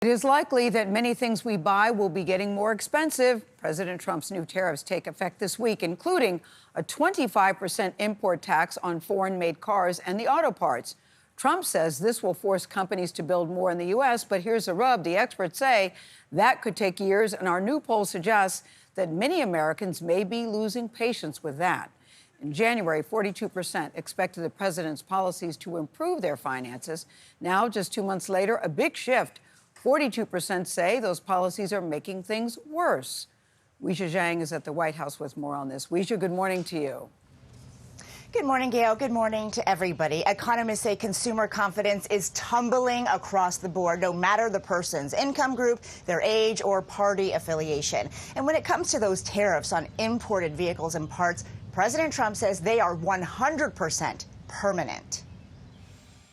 It is likely that many things we buy will be getting more expensive. President Trump's new tariffs take effect this week, including a 25% import tax on foreign-made cars and the auto parts. Trump says this will force companies to build more in the U.S., but here's the rub. The experts say that could take years, and our new poll suggests that many Americans may be losing patience with that. In January, 42% expected the president's policies to improve their finances. Now, just 2 months later, a big shift. 42% say those policies are making things worse. Weijia Zhang is at the White House with more on this. Weijia, good morning to you. Good morning, Gayle. Good morning to everybody. Economists say consumer confidence is tumbling across the board, no matter the person's income group, their age, or party affiliation. And when it comes to those tariffs on imported vehicles and parts, President Trump says they are 100% permanent.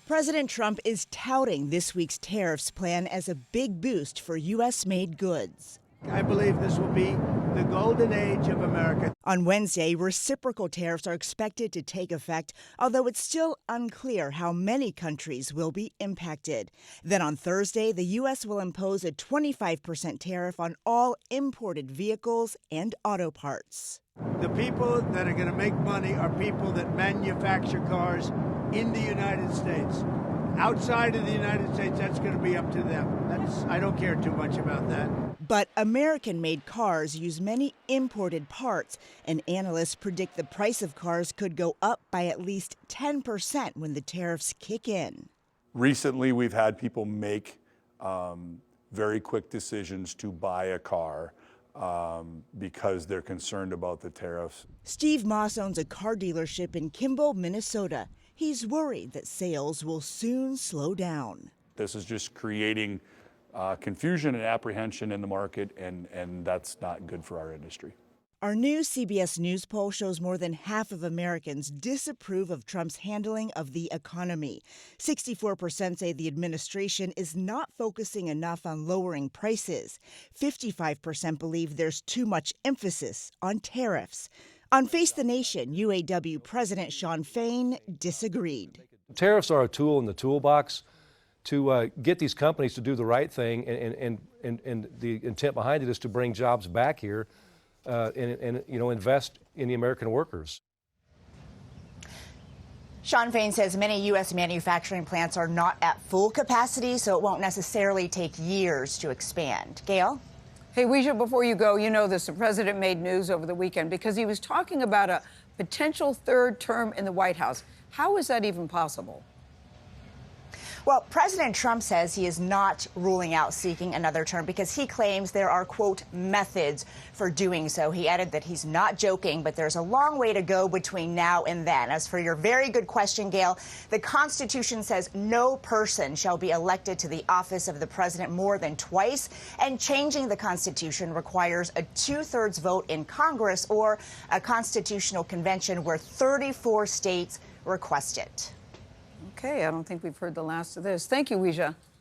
President Trump is touting this week's tariffs plan as a big boost for U.S.-made goods. I believe this will be the golden age of America. On Wednesday, reciprocal tariffs are expected to take effect, although it's still unclear how many countries will be impacted. Then on Thursday, the U.S. will impose a 25% tariff on all imported vehicles and auto parts. The people that are going to make money are people that manufacture cars in the United States. Outside of the United States, that's going to be up to them. I don't care too much about that. But American-made cars use many imported parts, and analysts predict the price of cars could go up by at least 10% when the tariffs kick in. Recently, we've had people make very quick decisions to buy a car because they're concerned about the tariffs. Steve Moss owns a car dealership in Kimball, Minnesota. He's worried that sales will soon slow down. This is just creating confusion and apprehension in the market, and that's not good for our industry. Our new CBS News poll shows more than half of Americans disapprove of Trump's handling of the economy. 64% say the administration is not focusing enough on lowering prices. 55% believe there's too much emphasis on tariffs. On Face the Nation, UAW President Shawn Fain disagreed. Tariffs are a tool in the toolbox to get these companies to do the right thing, and the intent behind it is to bring jobs back here and invest in the American workers. Shawn Fain says many U.S. manufacturing plants are not at full capacity, so it won't necessarily take years to expand. Gayle? Hey, Weijia, before you go, you know this, the president made news over the weekend because he was talking about a potential third term in the White House. How is that even possible? Well, President Trump says he is not ruling out seeking another term because he claims there are, quote, methods for doing so. He added that he's not joking, but there's a long way to go between now and then. As for your very good question, Gayle, the Constitution says no person shall be elected to the office of the president more than twice, and changing the Constitution requires a 2/3 vote in Congress or a constitutional convention where 34 states request it. Okay, I don't think we've heard the last of this. Thank you, Weijia.